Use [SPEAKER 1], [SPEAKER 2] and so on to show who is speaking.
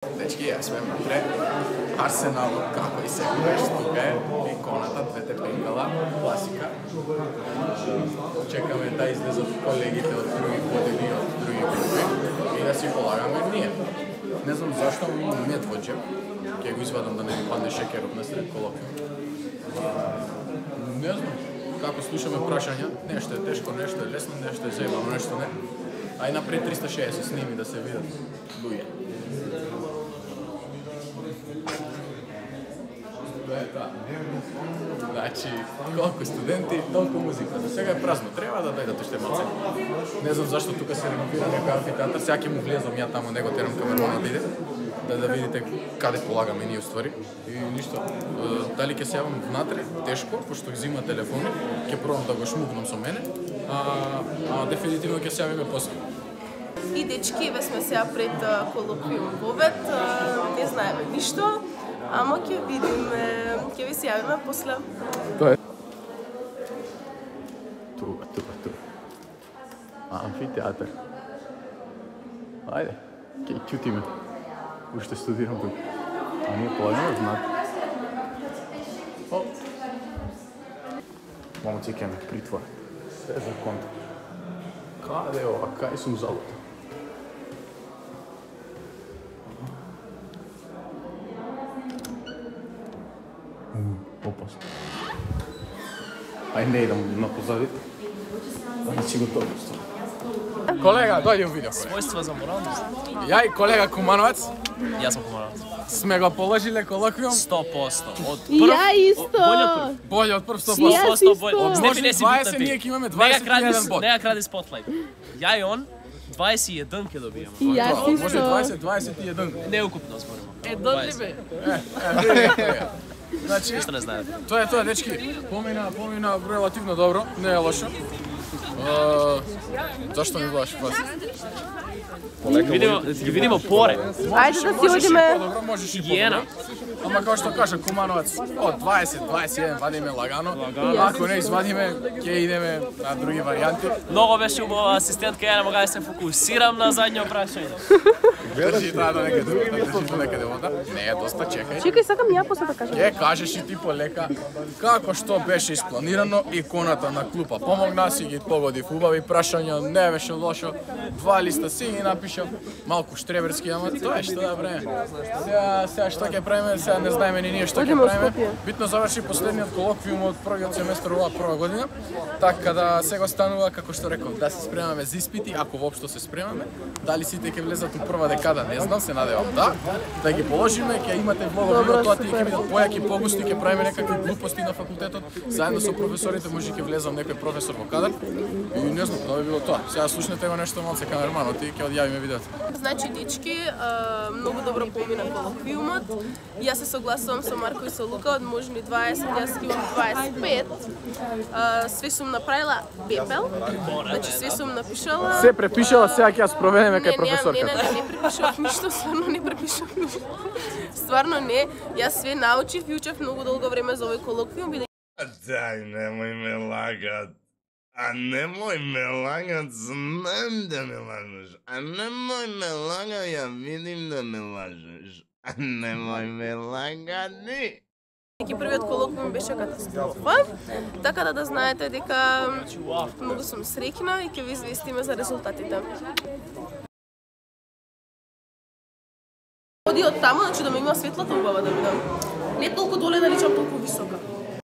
[SPEAKER 1] Dečki, јас сме напред. Арсенал, како и секогаш, тука е иконата, двете пенкала, класика. Чекаме да излезат колегите од други подели, од други групи и да си полагаме ние. Не знам зашто Медвоџев, ќе го извадам да не ми падне шекерот на сред колоквиум. Не знам, како слушаме прашања, нешто е тешко, нешто е лесно, нешто е заебано, нешто не. Ај напред 360 сними да се видат луѓе. Значи, колку студенти, толку музика. За сега е празно. Треба да дојдат уште малце. Не знам зашто тука се реновира некој амфитеатар. Сега ќе му влезам ја таму, него терам камермана да иде. Да видите каде полагаме ние уствари. И ништо. Дали ќе се јавам внатре, тешко, пошто ги зима телефони. Ќе пробам да го шмукнам со мене. Дефинитивно ќе се јавиме после.
[SPEAKER 2] И дечки, ве сме сега пред колоквиум во обед. Не знаеме ништо. Ама ќе видиме, ќе ви се јавиме после.
[SPEAKER 1] Тоа е. Тука. Амфитеатар. Ајде, ќе ќутиме. Уште студирам тука. А ние полагаме знак. Момци ќе ме притворат. Се за конта. Каде е ова? Кај сум залута? Опасно. Ај не идам на позади. Да си готови. Колега, дојди у видео.
[SPEAKER 3] Својства за моралност.
[SPEAKER 1] Ја и колега Кумановец
[SPEAKER 3] Јас сум Кумановец.
[SPEAKER 1] сме го положиле колоквиум.
[SPEAKER 3] 100%. Од
[SPEAKER 2] Ја исто.
[SPEAKER 1] Болje од прв 100%.
[SPEAKER 2] Јас исто.
[SPEAKER 1] Може 20, ние ќе имаме 21 бод.
[SPEAKER 3] Нега кради спотлайт. Ја и он 21 ќе добиеме.
[SPEAKER 2] И јас
[SPEAKER 1] Може
[SPEAKER 2] исто.
[SPEAKER 1] 21.
[SPEAKER 3] Неукупно зборимо.
[SPEAKER 2] Додли бе.
[SPEAKER 1] Значи,
[SPEAKER 3] Ништо не знаете.
[SPEAKER 1] тоа е, дечки. Помина релативно добро, не е лошо. Зашто ми гледаш вас?
[SPEAKER 3] Ги видимо поре.
[SPEAKER 2] Ајде да си одиме.
[SPEAKER 1] Подобро, можеш и
[SPEAKER 3] Хигиена.
[SPEAKER 1] подобро. Ама како што кажа Кумановец, од 20, 21 вадиме лагано. Ако не извадиме, ќе идеме на други варијанти.
[SPEAKER 3] Многу беше убава асистентка, ја не мога да се фокусирам на задњо прашање.
[SPEAKER 1] Држи таа до некаде вода. Не е доста, чекај.
[SPEAKER 2] Чекај, сакам ја после да кажам.
[SPEAKER 1] Ќе кажеш и ти полека како што беше испланирано, иконата на клупа помогна, си ги погодив убави прашања, не беше лошо. 2 листа си ги напишав, малку штреберски, ама тоа е што да правиме. Сега што ќе правиме, сега не знаеме ни ние што ќе правиме. Битно заврши последниот колоквиум од првиот семестар оваа прва година, така да сега станува како што реков, да се спремаме за испити, ако воопшто се спремаме. Дали сите ќе влезат у прва декада, не знам, се надевам да ги положиме, ќе имате влога во тоа, тие ќе бидат појаки, погусти, ќе правиме некакви глупости на факултетот, заедно со професорите, може ќе влезам некој професор во кадар. И не знам, тоа би било тоа. Сега слушнете го нешто малце камерманот и ќе одјавиме видеото.
[SPEAKER 2] Значи, дечки, многу добро помина колоквиумот. Јас се согласувам со Марко и со Лука, од можни 20, јас ќе имам 25. Све сум направила пепел, значи све сум напишала.
[SPEAKER 1] Се препишала, сега ќе ја спроведеме кај професорката.
[SPEAKER 2] Не препишав ништо, стварно не препишав ништо. Стварно не, јас све научив и учев многу долго време за овој колоквиум.
[SPEAKER 4] Дај, немој ме лагат. А немој ме лагат, знам да ме лажеш. А немој ме лагат, ја видим да ме лажеш. А немој ме лагати.
[SPEAKER 2] Ки првиот колоквиум беше катастрофа, така да знаете дека многу сум среќна и ќе ви известиме за резултатите. Оди од таму, значи да ме има светлата убава да видам. Не толку доле да личам толку висока.